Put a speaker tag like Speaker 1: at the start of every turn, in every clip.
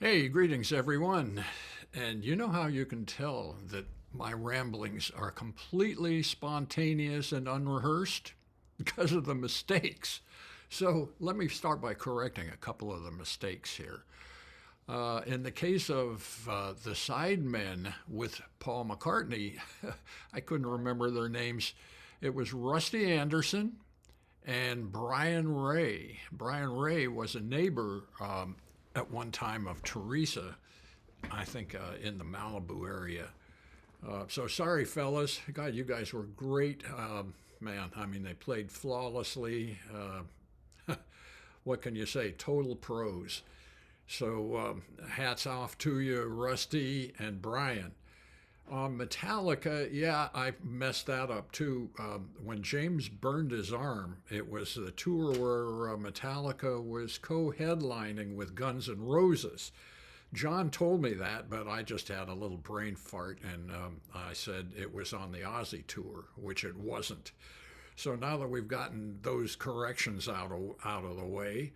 Speaker 1: Hey, greetings everyone. And you know how you can tell that my ramblings are completely spontaneous and unrehearsed? Because of the mistakes. So let me start by correcting a couple of the mistakes here. In the case of the sidemen with Paul McCartney, I couldn't remember their names. It was Rusty Anderson and Brian Ray. Brian Ray was a neighbor at one time of Teresa, I think in the Malibu area. So sorry, fellas. God, you guys were great. Man, I mean, they played flawlessly. What can you say? Total pros. So hats off to you, Rusty and Brian. On Metallica, yeah, I messed that up too. When James burned his arm, it was the tour where Metallica was co-headlining with Guns N' Roses. John told me that, but I just had a little brain fart, and I said it was on the Ozzy tour, which it wasn't. So now that we've gotten those corrections out of the way,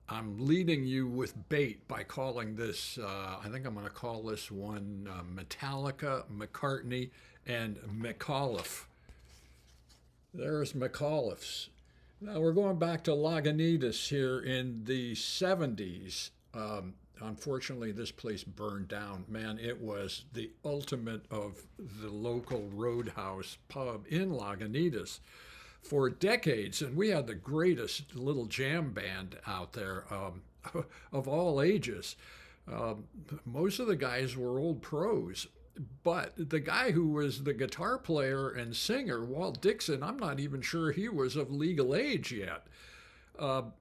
Speaker 1: I'm leading you with bait by calling this, I think I'm going to call this one Metallica, McCartney, and McAuliffe. There's McAuliffe's. Now we're going back to Lagunitas here in the 70s. Unfortunately, this place burned down. Man, it was the ultimate of the local roadhouse pub in Lagunitas for decades, and we had the greatest little jam band out there of all ages. Most of the guys were old pros, but the guy who was the guitar player and singer, Walt Dixon, I'm not even sure he was of legal age yet.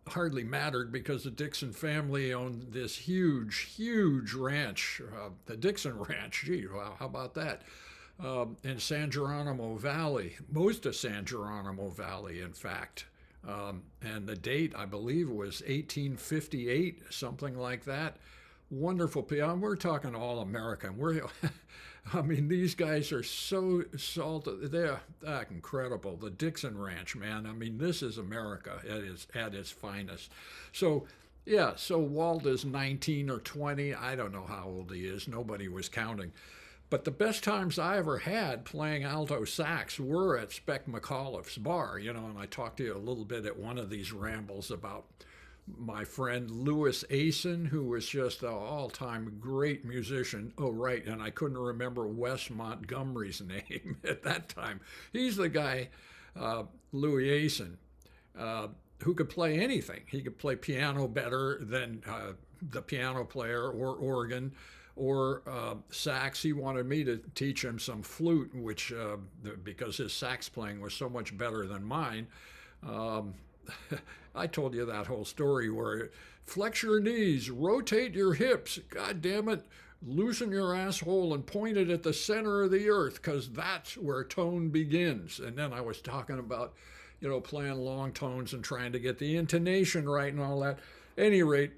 Speaker 1: Hardly mattered because the Dixon family owned this huge ranch, the Dixon Ranch. Gee, wow, how about that? In San Geronimo Valley, most of San Geronimo Valley, in fact. And the date, I believe, was 1858, something like that. Wonderful people. We're talking all American. I mean, these guys are so salted. They're incredible. The Dixon Ranch, man. I mean, this is America at its finest. So, yeah, so Walt is 19 or 20. I don't know how old he is. Nobody was counting. But the best times I ever had playing alto sax were at Spec McAuliffe's bar, and I talked to you a little bit at one of these rambles about my friend Louis Asen, who was just an all-time great musician. Oh, right, and I couldn't remember Wes Montgomery's name at that time. He's the guy, Louis Asen, who could play anything. He could play piano better than the piano player or organ or sax. He wanted me to teach him some flute, which because his sax playing was so much better than mine. I told you that whole story where flex your knees, rotate your hips, God damn it, loosen your asshole and point it at the center of the earth, because that's where tone begins. And then I was talking about, playing long tones and trying to get the intonation right and all that. At any rate,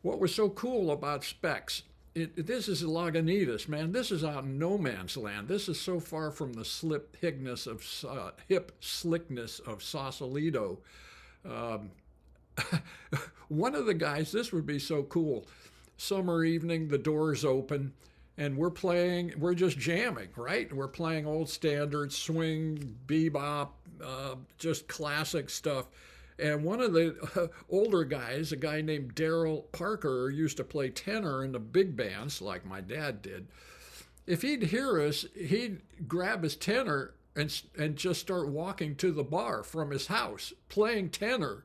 Speaker 1: what was so cool about Specs, this is Lagunitas, man. This is out in no man's land. This is so far from the hip slickness of Sausalito. One of the guys, this would be so cool. Summer evening, the doors open, and we're just jamming, right? We're playing old standards, swing, bebop, just classic stuff. And one of the older guys, a guy named Daryl Parker, used to play tenor in the big bands like my dad did. If he'd hear us, he'd grab his tenor and just start walking to the bar from his house, playing tenor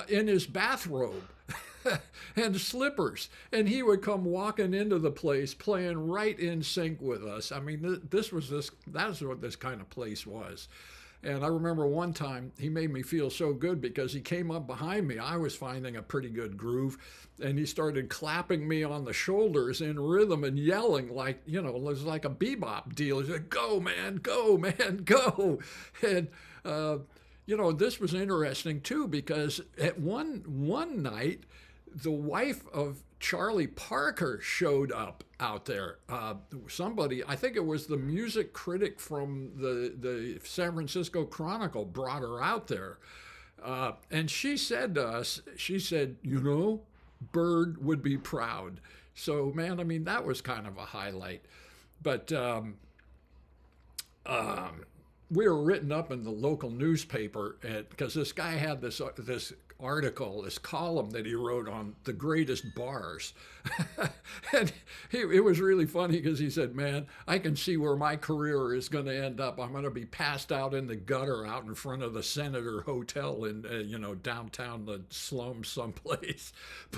Speaker 1: in his bathrobe and slippers. And he would come walking into the place playing right in sync with us. I mean, that's what this kind of place was. And I remember one time he made me feel so good because he came up behind me. I was finding a pretty good groove, and he started clapping me on the shoulders in rhythm and yelling like, it was like a bebop deal. He said, "Go, man, go, man, go." And, this was interesting too, because at one night, the wife of Charlie Parker showed up out there. Somebody, I think it was the music critic from the San Francisco Chronicle, brought her out there. And she said to us, she said, Bird would be proud. So, man, I mean, that was kind of a highlight. But we were written up in the local newspaper because this guy had this article, this column that he wrote on the greatest bars. And it was really funny because he said, man, I can see where my career is going to end up. I'm going to be passed out in the gutter out in front of the Senator Hotel in, downtown the slums someplace.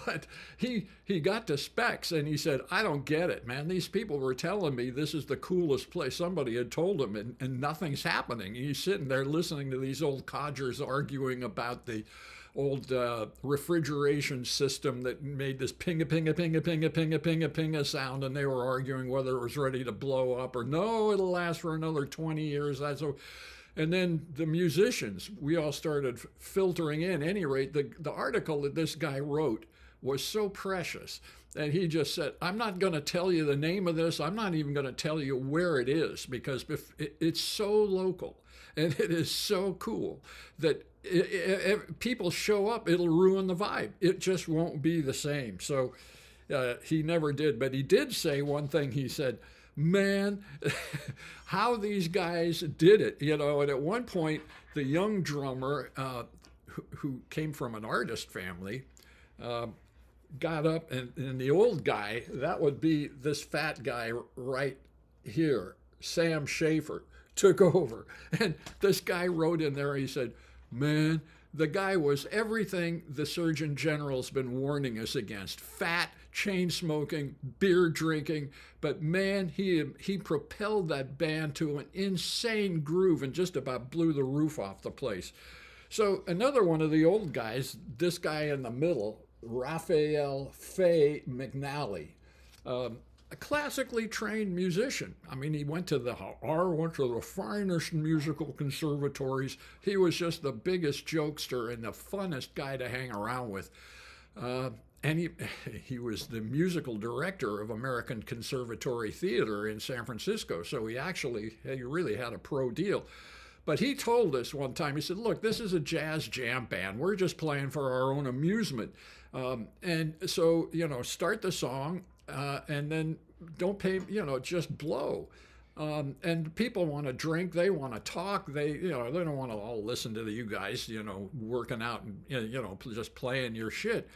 Speaker 1: But he got to Specs and he said, I don't get it, man. These people were telling me this is the coolest place. Somebody had told him and nothing's happening. He's sitting there listening to these old codgers arguing about the old refrigeration system that made this pinga pinga pinga pinga pinga pinga pinga sound, and they were arguing whether it was ready to blow up or no, it'll last for another 20 years. And then the musicians, we all started filtering in. At any rate, the article that this guy wrote was so precious. And he just said, I'm not going to tell you the name of this. I'm not even going to tell you where it is because it's so local and it is so cool that if people show up, it'll ruin the vibe. It just won't be the same. So he never did. But he did say one thing. He said, man, how these guys did it. And at one point, the young drummer who came from an artist family got up, and the old guy, that would be this fat guy right here, Sam Schaefer, took over. And this guy wrote in there, he said, man, the guy was everything the Surgeon General's been warning us against. Fat, chain smoking, beer drinking. But man, he propelled that band to an insane groove and just about blew the roof off the place. So another one of the old guys, this guy in the middle, Raphael Fay McNally, a classically trained musician. I mean, he went to the finest musical conservatories. He was just the biggest jokester and the funnest guy to hang around with. And he was the musical director of American Conservatory Theater in San Francisco. So he really had a pro deal. But he told us one time, he said, look, this is a jazz jam band. We're just playing for our own amusement. And so, start the song and then don't pay, just blow. And people want to drink, they want to talk, they don't want to all listen to you guys, working out and, just playing your shit.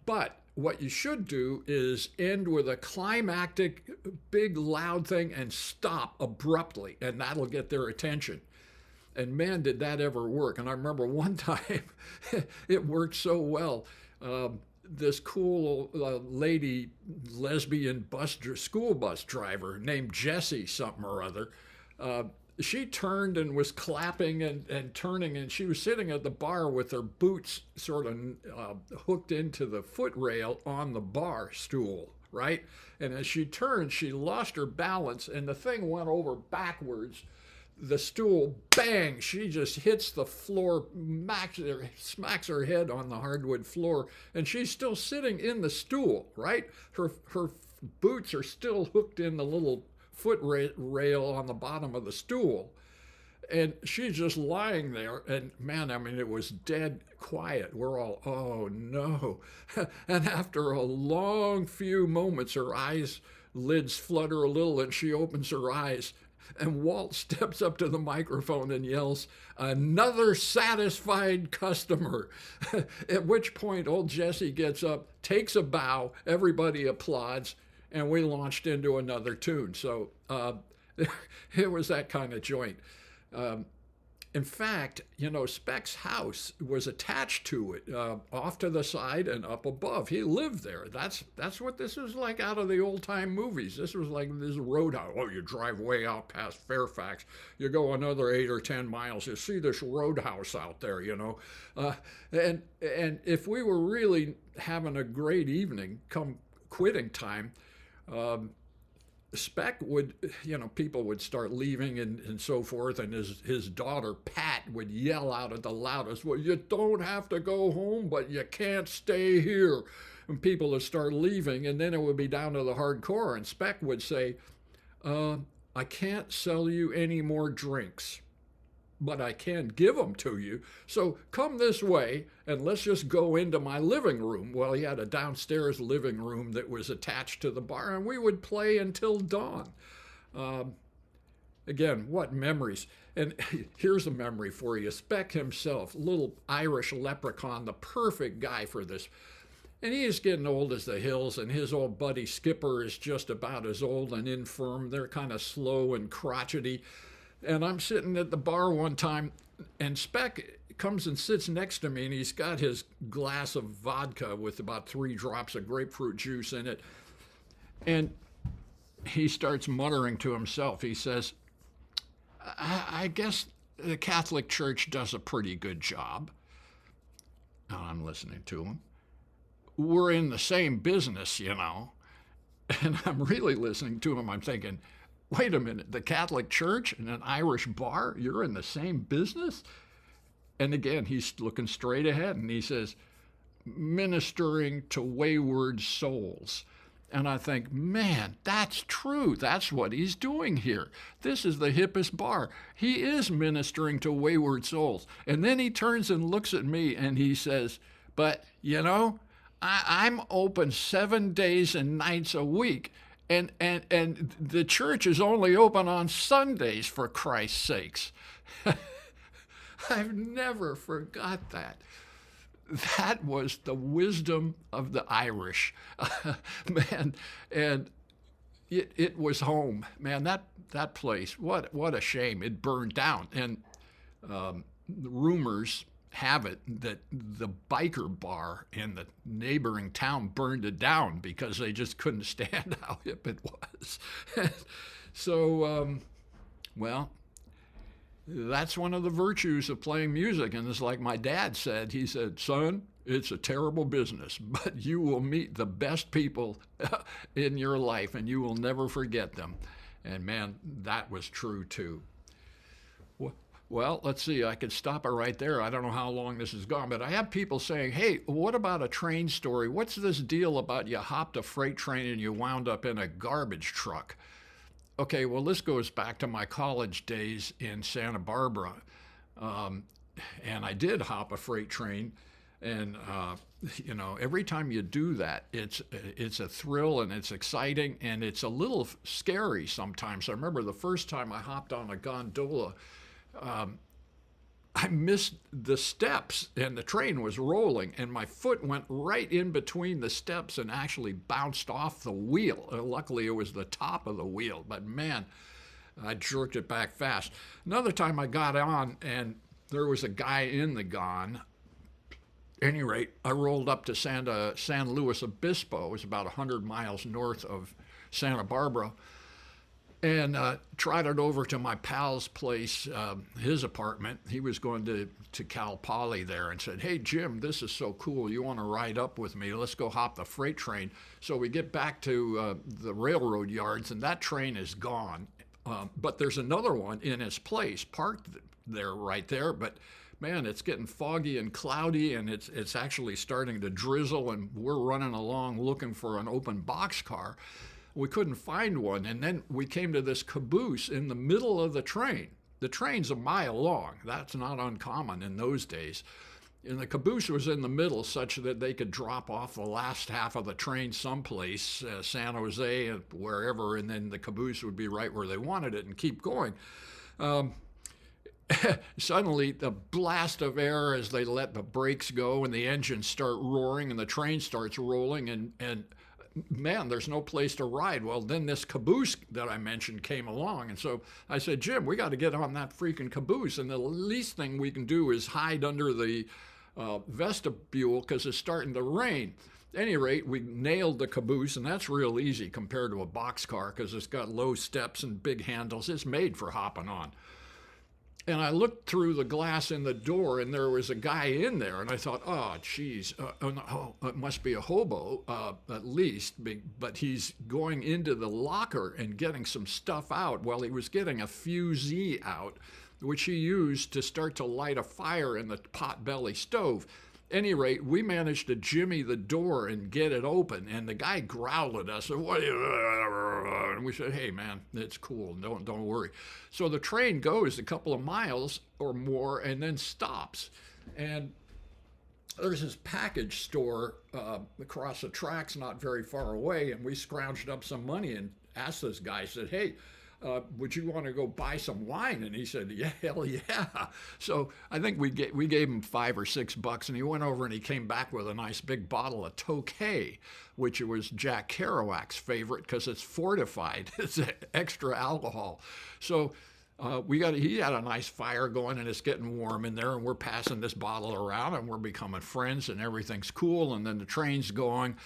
Speaker 1: But what you should do is end with a climactic, big, loud thing and stop abruptly, and that'll get their attention. And man, did that ever work. And I remember one time, it worked so well. This cool lady, lesbian school bus driver named Jessie something or other, she turned and was clapping and turning, and she was sitting at the bar with her boots sort of hooked into the foot rail on the bar stool, right? And as she turned, she lost her balance, and the thing went over backwards. The stool, bang, she just hits the floor, smacks her head on the hardwood floor, and she's still sitting in the stool, right? Her boots are still hooked in the little foot rail on the bottom of the stool. And she's just lying there, and man, I mean, it was dead quiet. We're all, oh no. And after a long few moments, her lids flutter a little, and she opens her eyes. And Walt steps up to the microphone and yells, another satisfied customer. At which point, old Jessie gets up, takes a bow, everybody applauds, and we launched into another tune. So it was that kind of joint. In fact, Spec's house was attached to it, off to the side and up above. He lived there. That's what this was like out of the old-time movies. This was like this roadhouse. Oh, you drive way out past Fairfax. You go another 8 or 10 miles. You see this roadhouse out there, And if we were really having a great evening, come quitting time, Spec would, people would start leaving and so forth, and his daughter, Pat, would yell out at the loudest, well, you don't have to go home, but you can't stay here. And people would start leaving, and then it would be down to the hardcore, and Spec would say, I can't sell you any more drinks, but I can give them to you. So come this way and let's just go into my living room. Well, he had a downstairs living room that was attached to the bar, and we would play until dawn. Again, what memories. And here's a memory for you. Spec himself, little Irish leprechaun, the perfect guy for this. And he is getting old as the hills, and his old buddy Skipper is just about as old and infirm. They're kind of slow and crotchety. And I'm sitting at the bar one time, and Spec comes and sits next to me, and he's got his glass of vodka with about 3 drops of grapefruit juice in it. And he starts muttering to himself. He says, I guess the Catholic Church does a pretty good job. Now I'm listening to him. We're in the same business, you know. And I'm really listening to him. I'm thinking, wait a minute, the Catholic Church and an Irish bar, you're in the same business? And again, he's looking straight ahead, and he says, ministering to wayward souls. And I think, man, that's true. That's what he's doing here. This is the hippest bar. He is ministering to wayward souls. And then he turns and looks at me and he says, but, you know, I'm open 7 days and nights a week. And the church is only open on Sundays, for Christ's sakes. I've never forgot that. That was the wisdom of the Irish, man, and it was home, man. That place, what a shame! It burned down, and the rumors have it that the biker bar in the neighboring town burned it down because they just couldn't stand how hip it was. So, well. That's one of the virtues of playing music. And it's like my dad said, he said, son, it's a terrible business, but you will meet the best people in your life and you will never forget them. And man, that was true too. Well, let's see, I could stop it right there. I don't know how long this has gone, but I have people saying, hey, what about a train story? What's this deal about you hopped a freight train and you wound up in a garbage truck? Okay, well, this goes back to my college days in Santa Barbara. And I did hop a freight train. And, you know, every time you do that, it's a thrill and it's exciting and it's a little scary sometimes. I remember the first time I hopped on a gondola, I missed the steps and the train was rolling and my foot went right in between the steps and actually bounced off the wheel. Luckily, it was the top of the wheel, but man, I jerked it back fast. Another time I got on and there was a guy in the gon. At any rate, I rolled up to San Luis Obispo. It was about 100 miles north of Santa Barbara. And trotted over to my pal's place, his apartment. He was going to Cal Poly there and said, hey, Jim, this is so cool. You want to ride up with me? Let's go hop the freight train. So we get back to the railroad yards, and that train is gone. But there's another one in its place, parked there right there. But, man, it's getting foggy and cloudy, and it's actually starting to drizzle, and we're running along looking for an open boxcar. We couldn't find one, and then we came to this caboose in the middle of the train. The train's a mile long. That's not uncommon in those days. And the caboose was in the middle such that they could drop off the last half of the train someplace, San Jose, wherever, and then the caboose would be right where they wanted it and keep going. Suddenly, the blast of air as they let the brakes go and the engines start roaring and the train starts rolling and man, there's no place to ride. Well, then this caboose that I mentioned came along. And so I said, Jim, we got to get on that freaking caboose. And the least thing we can do is hide under the vestibule because it's starting to rain. At any rate, we nailed the caboose, and that's real easy compared to a boxcar because it's got low steps and big handles. It's made for hopping on. And I looked through the glass in the door, and there was a guy in there. And I thought, oh, geez, it must be a hobo, at least. But he's going into the locker and getting some stuff out. Well, he was getting a fusee out, which he used to start to light a fire in the potbelly stove. any rate, we managed to jimmy the door and get it open, and the guy growled at us, and we said, hey man, it's cool, don't worry. So the train goes a couple of miles or more and then stops, and there's this package store across the tracks not very far away, and we scrounged up some money and asked this guy, said, hey, would you want to go buy some wine? And he said, yeah, hell yeah. So I think we gave him $5 or $6, and he went over and he came back with a nice big bottle of Tokay, which was Jack Kerouac's favorite because it's fortified. It's extra alcohol. So he had a nice fire going, and it's getting warm in there, and we're passing this bottle around, and we're becoming friends, and everything's cool. And then the train's going,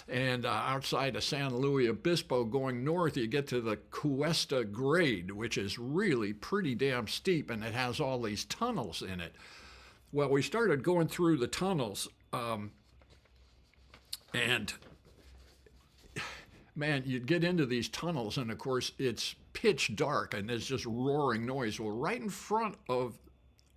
Speaker 1: and outside of San Luis Obispo going north, you get to the Cuesta grade, which is really pretty damn steep, and it has all these tunnels in it. Well, we started going through the tunnels, and man, you'd get into these tunnels, and of course it's pitch dark and there's just roaring noise. Well, right in front of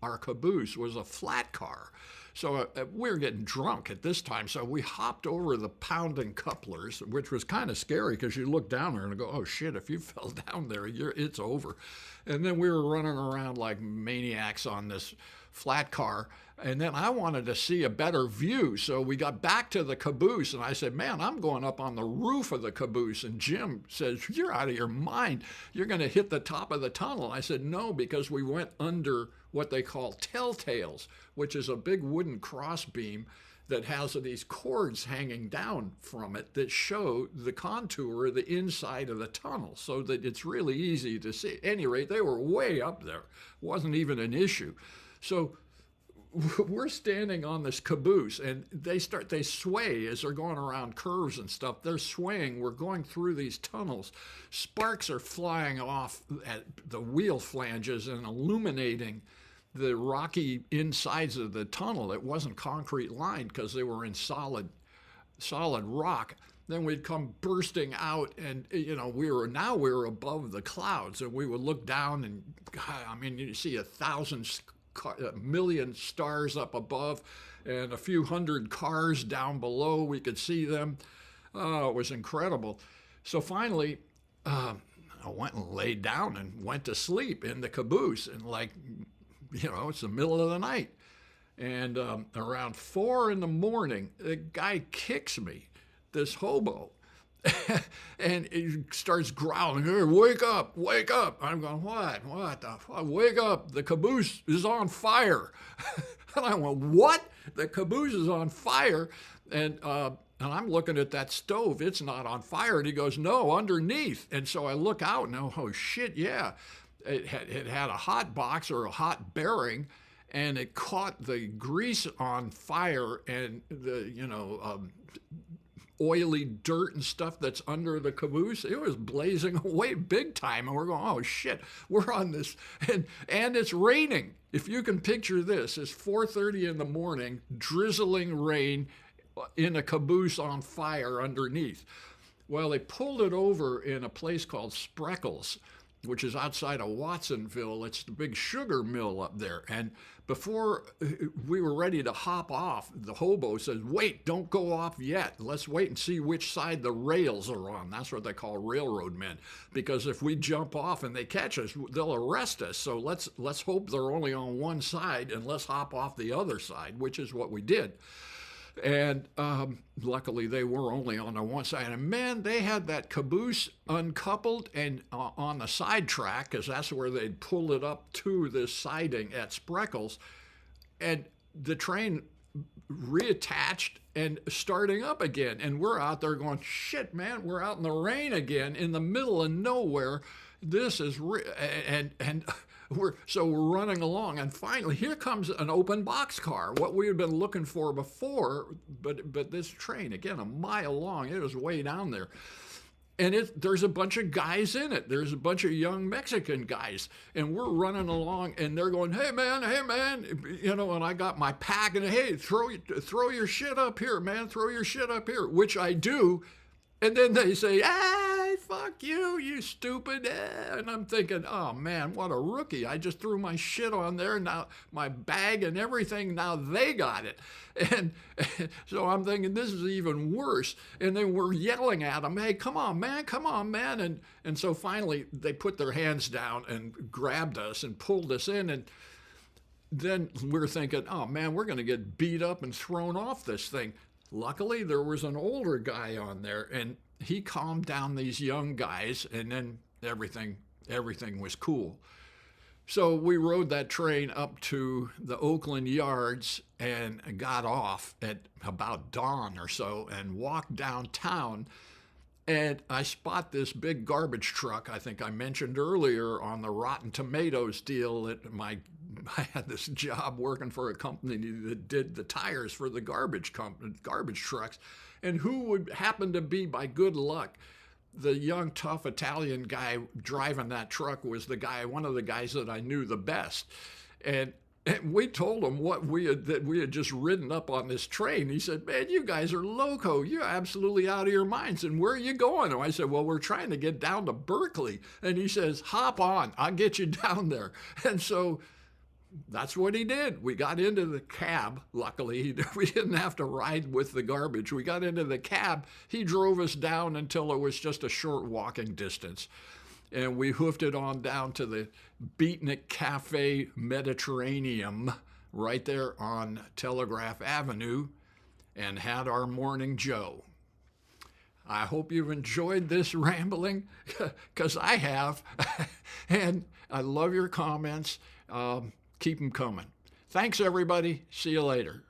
Speaker 1: our caboose was a flat car. So we were getting drunk at this time, so we hopped over the pounding couplers, which was kind of scary because you look down there and go, oh shit, if you fell down there, it's over. And then we were running around like maniacs on this flat car. And then I wanted to see a better view. So we got back to the caboose, and I said, man, I'm going up on the roof of the caboose. And Jim says, you're out of your mind. You're going to hit the top of the tunnel. I said, no, because we went under what they call telltales, which is a big wooden crossbeam that has these cords hanging down from it that show the contour of the inside of the tunnel, so that it's really easy to see. At any rate, they were way up there. Wasn't even an issue. So we're standing on this caboose, and they sway as they're going around curves and stuff. They're swaying. We're going through these tunnels. Sparks are flying off at the wheel flanges and illuminating the rocky insides of the tunnel. It wasn't concrete lined because they were in solid rock. Then we'd come bursting out, and we were above the clouds, and we would look down, and God, I mean, you see 1,000,000 stars up above and a few hundred cars down below. We could see them. Oh, it was incredible. So finally, I went and laid down and went to sleep in the caboose, and it's the middle of the night. And around 4 a.m, the guy kicks me, this hobo, and he starts growling, "Hey, wake up, wake up." I'm going, what the fuck? Wake up, the caboose is on fire. And I went, what? The caboose is on fire? And I'm looking at that stove, it's not on fire. And he goes, no, underneath. And so I look out and oh shit, yeah. It had a hot box or a hot bearing, and it caught the grease on fire, and the oily dirt and stuff that's under the caboose, it was blazing away big time. And we're going, oh shit, we're on this, and it's raining. If you can picture this, it's 4:30 a.m, drizzling rain in a caboose on fire underneath. Well, they pulled it over in a place called Spreckles, which is outside of Watsonville. It's the big sugar mill up there. And before we were ready to hop off, the hobo says, wait, don't go off yet. Let's wait and see which side the rails are on. That's what they call railroad men. Because if we jump off and they catch us, they'll arrest us. So let's hope they're only on one side, and let's hop off the other side, which is what we did. And luckily they were only on the one side. And man, they had that caboose uncoupled and on the side track, because that's where they'd pull it up to this siding at Spreckles. And the train reattached and starting up again. And we're out there going, shit, man, we're out in the rain again in the middle of nowhere. This is we're running along, and finally here comes an open boxcar, what we had been looking for before, but this train, again, a mile long, it was way down there. And there's a bunch of guys in it. There's a bunch of young Mexican guys, and we're running along, and they're going, hey man, and I got my pack, and hey, throw your shit up here, man, throw your shit up here, which I do. And then they say, fuck you, you stupid. And I'm thinking, oh man, what a rookie. I just threw my shit on there. Now my bag and everything, now they got it. And so I'm thinking, this is even worse. And then we're yelling at them, hey, come on, man, come on, man. And so finally they put their hands down and grabbed us and pulled us in. And then we're thinking, oh man, we're going to get beat up and thrown off this thing. Luckily, there was an older guy on there, and he calmed down these young guys, and then everything was cool. So we rode that train up to the Oakland Yards and got off at about dawn or so and walked downtown. And I spot this big garbage truck, I think I mentioned earlier on the Rotten Tomatoes deal. I had this job working for a company that did the tires for the garbage trucks. And who would happen to be, by good luck, the young, tough Italian guy driving that truck was one of the guys that I knew the best. And we told him that we had just ridden up on this train. He said, man, you guys are loco. You're absolutely out of your minds. And where are you going? And I said, well, we're trying to get down to Berkeley. And he says, hop on. I'll get you down there. And so that's what he did. We got into the cab. Luckily, we didn't have to ride with the garbage. We got into the cab. He drove us down until it was just a short walking distance. And we hoofed it on down to the Beatnik Cafe Mediterranean right there on Telegraph Avenue and had our morning Joe. I hope you've enjoyed this rambling, because I have. And I love your comments. Keep them coming. Thanks, everybody. See you later.